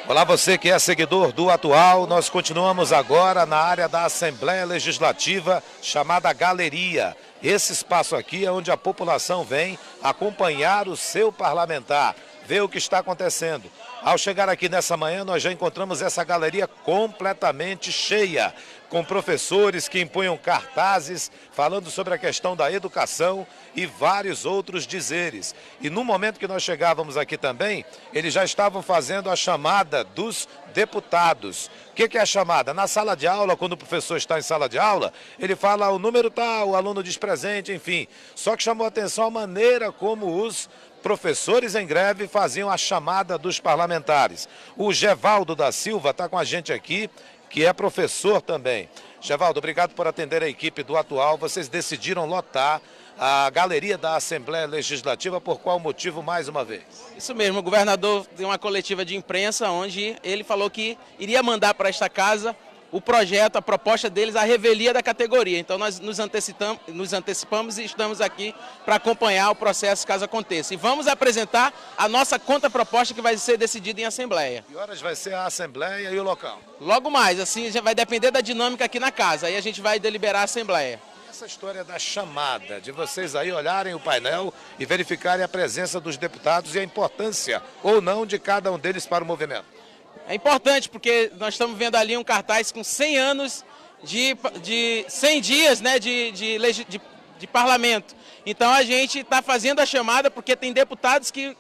Olá, você que é seguidor do Atual, nós continuamos agora na área da Assembleia Legislativa, chamada Galeria. Esse espaço aqui é onde a população vem acompanhar o seu parlamentar, ver o que está acontecendo. Ao chegar aqui nessa manhã, nós já encontramos essa galeria completamente cheia, com professores que impunham cartazes falando sobre a questão da educação e vários outros dizeres. E no momento que nós chegávamos aqui também, eles já estavam fazendo a chamada dos deputados. O que é a chamada? Na sala de aula, quando o professor está em sala de aula, ele fala o número tal, o aluno diz presente, enfim. Só que chamou a atenção a maneira como os professores em greve faziam a chamada dos parlamentares. O Gevaldo da Silva está com a gente aqui, que é professor também. Gevaldo, obrigado por atender a equipe do Atual. Vocês decidiram lotar a galeria da Assembleia Legislativa, por qual motivo mais uma vez? Isso mesmo, o governador deu uma coletiva de imprensa onde ele falou que iria mandar para esta casa o projeto, a proposta deles, a revelia da categoria. Então nós nos antecipamos e estamos aqui para acompanhar o processo caso aconteça. E vamos apresentar a nossa contraproposta que vai ser decidida em Assembleia. Que horas vai ser a Assembleia e o local? Logo mais, assim, já vai depender da dinâmica aqui na casa. Aí a gente vai deliberar a Assembleia. Essa história da chamada, de vocês aí olharem o painel e verificarem a presença dos deputados e a importância ou não de cada um deles para o movimento. É importante porque nós estamos vendo ali um cartaz com 100 anos de 100 dias, né, de parlamento. Então a gente está fazendo a chamada porque tem deputados que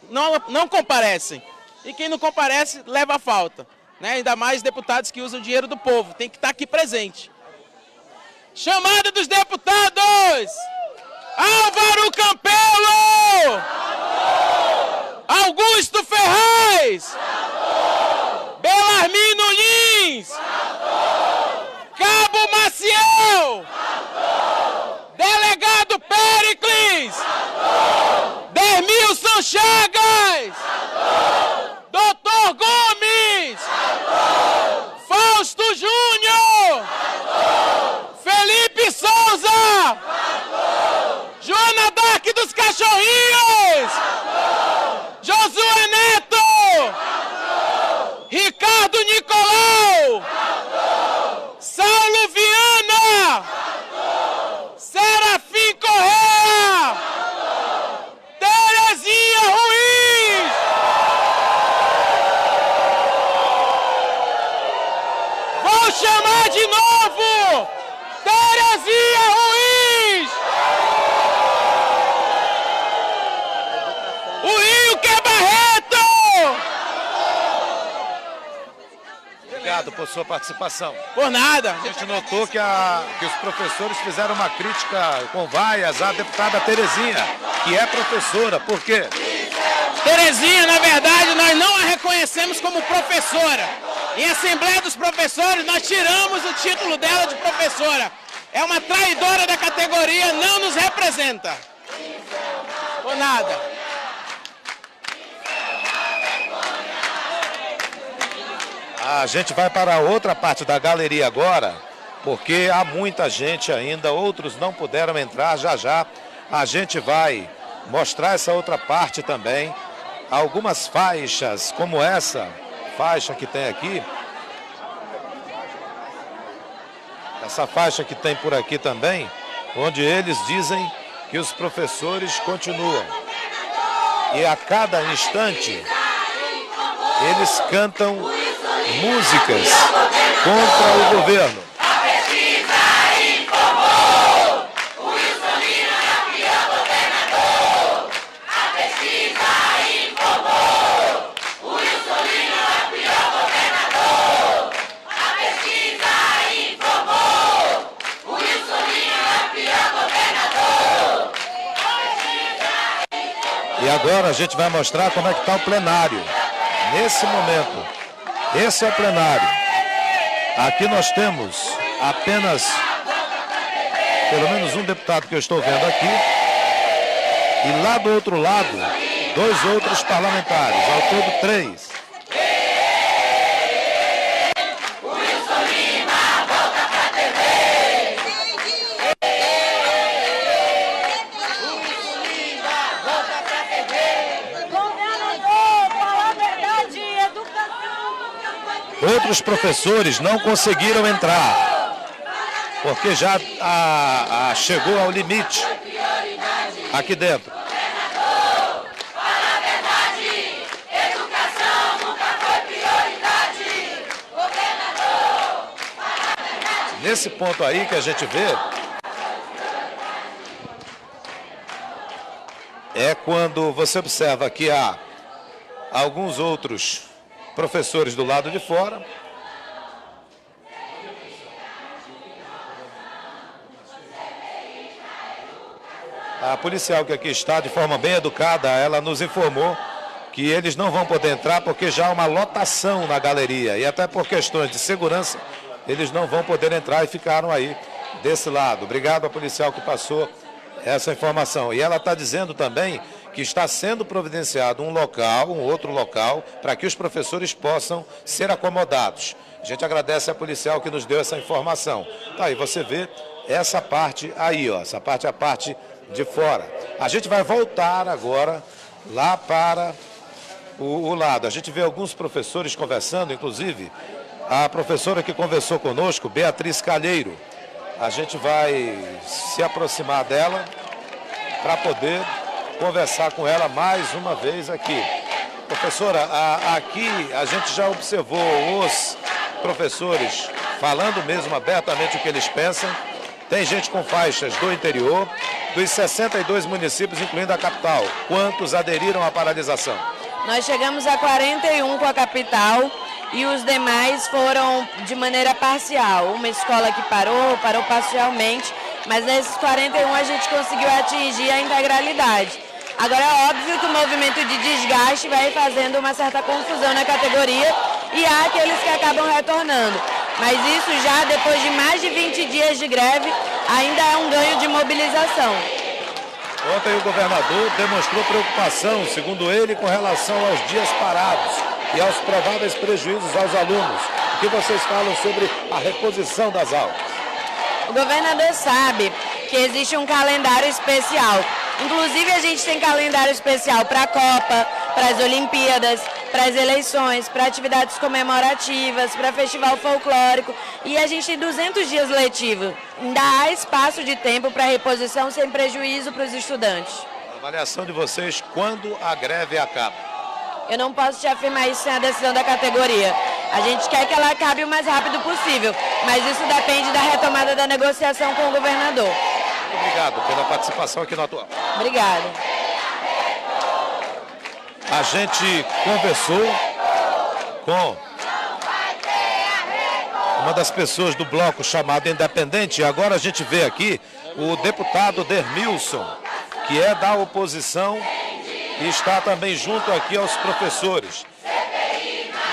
não comparecem. E quem não comparece leva a falta, né? Ainda mais deputados que usam o dinheiro do povo, tem que estar aqui presente. Chamada dos deputados! Álvaro Campelo! Augusto Ferraz! Belarmino Lins! Cabo Maciel! Delegado Péricles! Dermilson Chagas! Doutor Gomes! Fausto Júnior! Felipe Souza! Joana Dark dos Cachorrinhos! Josué Neto! Ricardo Nicolau! Saulo Viana! Serafim Correa! Terezinha Ruiz! Vou chamar de novo! Terezinha Ruiz! O Rio que é Barreto! Obrigado por sua participação. Por nada. A gente notou que os professores fizeram uma crítica com vaias à deputada Terezinha, que é professora. Por quê? Terezinha, na verdade, nós não a reconhecemos como professora. Em Assembleia dos Professores, nós tiramos o título dela de professora. É uma traidora da categoria, não nos representa. Por nada. A gente vai para a outra parte da galeria agora, porque há muita gente ainda, outros não puderam entrar. Já já a gente vai mostrar essa outra parte também. Algumas faixas, como essa faixa que tem aqui. Essa faixa que tem por aqui também, onde eles dizem que os professores continuam. E a cada instante, eles cantam músicas contra o governo. A pesquisa informou, o Wilson Lima é o pior governador. A pesquisa informou, o Wilson Lima é o pior governador. A pesquisa informou, o Wilson Lima é o pior governador. E agora a gente vai mostrar como é que está o plenário. Nesse momento, esse é o plenário. Aqui nós temos apenas, pelo menos um deputado que eu estou vendo aqui. E lá do outro lado, 2 outros parlamentares, ao todo 3. outros professores não conseguiram entrar, porque já chegou ao limite aqui dentro. Nesse ponto aí que a gente vê, é quando você observa que há alguns outros professores do lado de fora. A policial que aqui está, de forma bem educada, ela nos informou que eles não vão poder entrar porque já há uma lotação na galeria. E até por questões de segurança, eles não vão poder entrar e ficaram aí desse lado. Obrigado à policial que passou essa informação. E ela está dizendo também que está sendo providenciado um outro local, para que os professores possam ser acomodados. A gente agradece a policial que nos deu essa informação. Tá aí, você vê essa parte aí, ó, essa parte é a parte de fora. A gente vai voltar agora lá para o lado. A gente vê alguns professores conversando, inclusive a professora que conversou conosco, Beatriz Calheiro. A gente vai se aproximar dela para poder conversar com ela mais uma vez aqui. Professora, aqui a gente já observou os professores falando mesmo abertamente o que eles pensam. Tem gente com faixas do interior, dos 62 municípios, incluindo a capital. Quantos aderiram à paralisação? Nós chegamos a 41 com a capital e os demais foram de maneira parcial. Uma escola que parou parcialmente, mas nesses 41 a gente conseguiu atingir a integralidade. Agora é óbvio que o movimento de desgaste vai fazendo uma certa confusão na categoria e há aqueles que acabam retornando. Mas isso já depois de mais de 20 dias de greve ainda é um ganho de mobilização. Ontem o governador demonstrou preocupação, segundo ele, com relação aos dias parados e aos prováveis prejuízos aos alunos. O que vocês falam sobre a reposição das aulas? O governador sabe que existe um calendário especial. Inclusive a gente tem calendário especial para a Copa, para as Olimpíadas, para as eleições, para atividades comemorativas, para festival folclórico. E a gente tem 200 dias letivos. Ainda há espaço de tempo para reposição sem prejuízo para os estudantes. A avaliação de vocês, quando a greve acaba? Eu não posso te afirmar isso sem a decisão da categoria. A gente quer que ela acabe o mais rápido possível, mas isso depende da retomada da negociação com o governador. Muito obrigado pela participação aqui no Atual. Obrigada. A gente conversou com uma das pessoas do bloco chamado Independente. E agora a gente vê aqui o deputado Dermilson, que é da oposição e está também junto aqui aos professores.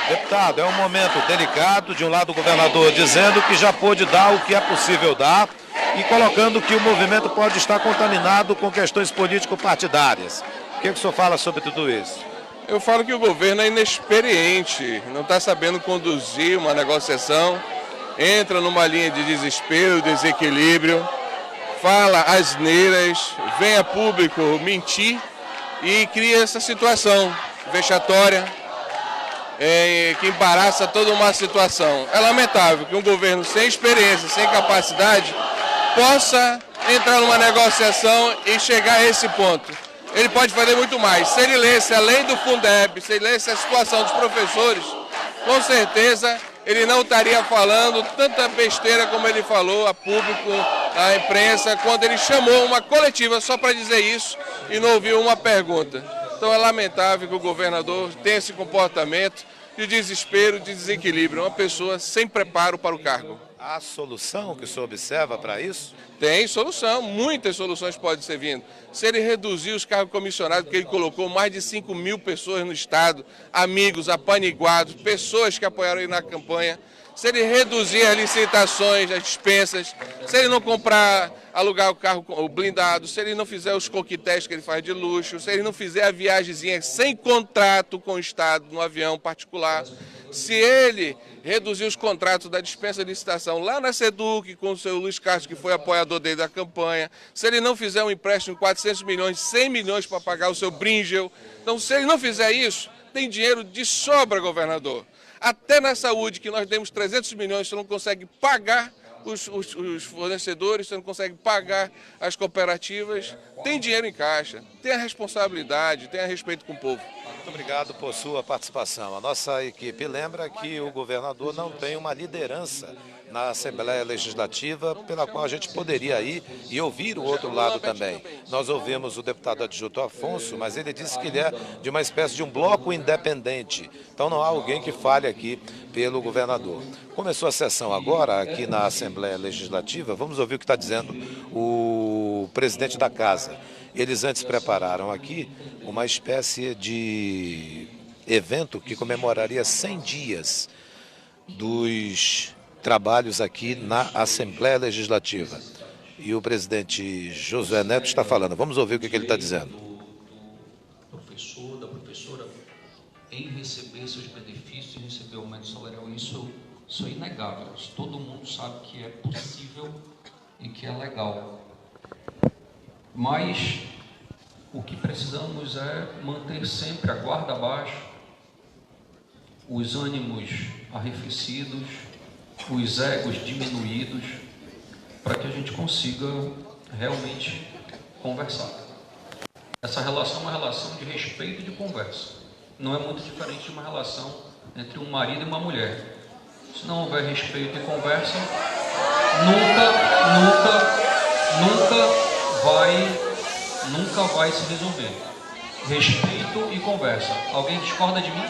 Deputado, é um momento delicado. De um lado o governador dizendo que já pôde dar o que é possível dar e colocando que o movimento pode estar contaminado com questões político-partidárias. O que o senhor fala sobre tudo isso? Eu falo que o governo é inexperiente, não está sabendo conduzir uma negociação, entra numa linha de desespero, desequilíbrio, fala asneiras, vem a público mentir e cria essa situação vexatória, que embaraça toda uma situação. É lamentável que um governo sem experiência, sem capacidade, possa entrar numa negociação e chegar a esse ponto. Ele pode fazer muito mais. Se ele lesse a lei do Fundeb, se ele lesse a situação dos professores, com certeza ele não estaria falando tanta besteira como ele falou a público, à imprensa, quando ele chamou uma coletiva só para dizer isso e não ouviu uma pergunta. Então é lamentável que o governador tenha esse comportamento de desespero, de desequilíbrio, uma pessoa sem preparo para o cargo. Há solução que o senhor observa para isso? Tem solução, muitas soluções podem ser vindo. Se ele reduzir os cargos comissionados, que ele colocou mais de 5 mil pessoas no Estado, amigos, apaniguados, pessoas que apoiaram ele na campanha, se ele reduzir as licitações, as dispensas, se ele não alugar o carro blindado, se ele não fizer os coquetéis que ele faz de luxo, se ele não fizer a viagemzinha sem contrato com o Estado no avião particular, se ele reduzir os contratos da dispensa de licitação lá na SEDUC com o seu Luiz Castro, que foi apoiador dele da campanha, se ele não fizer um empréstimo de 400 milhões, 100 milhões para pagar o seu Bringel, então se ele não fizer isso, tem dinheiro de sobra, governador. Até na saúde, que nós demos 300 milhões, você não consegue pagar os fornecedores, você não consegue pagar as cooperativas. Tem dinheiro em caixa, tem a responsabilidade, tem a respeito com o povo. Muito obrigado por sua participação. A nossa equipe lembra que o governador não tem uma liderança na Assembleia Legislativa pela qual a gente poderia ir e ouvir o outro lado também. Nós ouvimos o deputado adjunto Afonso, mas ele disse que ele é de uma espécie de um bloco independente. Então não há alguém que fale aqui pelo governador. Começou a sessão agora aqui na Assembleia Legislativa. Vamos ouvir o que está dizendo o presidente da casa. Eles antes prepararam aqui uma espécie de evento que comemoraria 100 dias dos trabalhos aqui na Assembleia Legislativa. E o presidente Josué Neto está falando. Vamos ouvir o que ele está dizendo. Da professora, em receber seus benefícios, em receber aumento salarial, isso é inegável. Todo mundo sabe que é possível e que é legal. Mas o que precisamos é manter sempre a guarda baixa, os ânimos arrefecidos, os egos diminuídos, para que a gente consiga realmente conversar. Essa relação é uma relação de respeito e de conversa. Não é muito diferente de uma relação entre um marido e uma mulher. Se não houver respeito e conversa, nunca vai se resolver. Respeito e conversa. Alguém discorda de mim?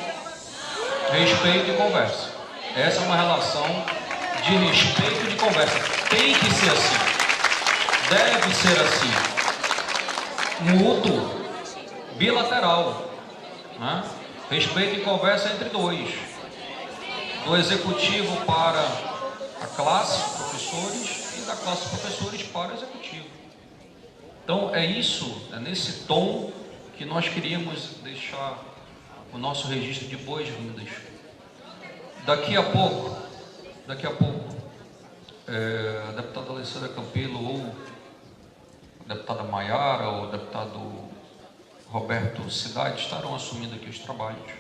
Respeito e conversa. Essa é uma relação de respeito e de conversa. Tem que ser assim. Deve ser assim. Mútuo, bilateral, né? Respeito e conversa entre dois. Do executivo para a classe professores e da classe professores para o executivo. Então é isso, é nesse tom que nós queríamos deixar o nosso registro de boas-vindas. Daqui a pouco, a deputada Alessandra Campelo ou a deputada Maiara ou o deputado Roberto Cidade estarão assumindo aqui os trabalhos.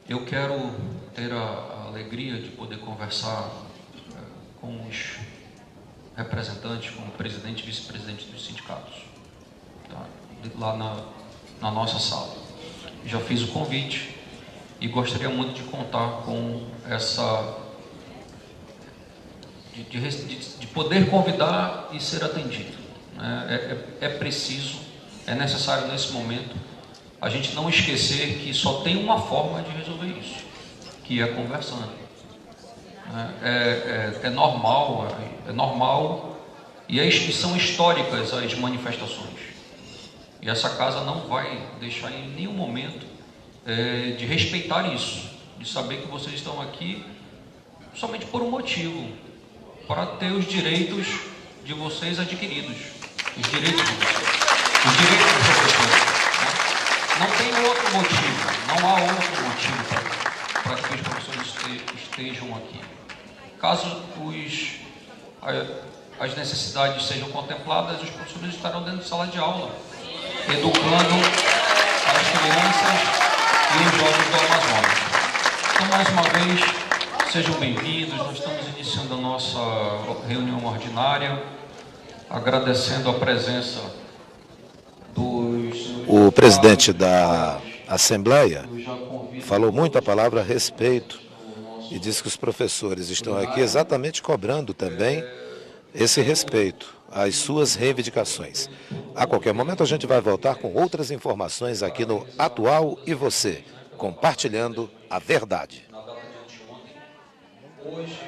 Eu quero ter a alegria de poder conversar com os representantes, com o presidente e vice-presidente dos sindicatos, tá? Lá na nossa sala. Já fiz o convite e gostaria muito de contar com essa... de poder convidar e ser atendido. É preciso, é necessário nesse momento a gente não esquecer que só tem uma forma de resolver isso, que é conversando. É normal e são históricas as manifestações. E essa casa não vai deixar em nenhum momento de respeitar isso, de saber que vocês estão aqui somente por um motivo, para ter os direitos de vocês adquiridos, os direitos de vocês, os direitos dos professores. Não tem outro motivo, não há outro motivo para que os professores estejam aqui. Caso as necessidades sejam contempladas, os professores estarão dentro de sala de aula, educando as crianças e os jovens do Amazonas. Então, mais uma vez, sejam bem-vindos. Nós estamos iniciando a nossa reunião ordinária, agradecendo a presença dos... O presidente da Assembleia falou muito a palavra respeito e disse que os professores estão aqui exatamente cobrando também esse respeito às suas reivindicações. A qualquer momento a gente vai voltar com outras informações aqui no Atual e Você, compartilhando a verdade. Hoje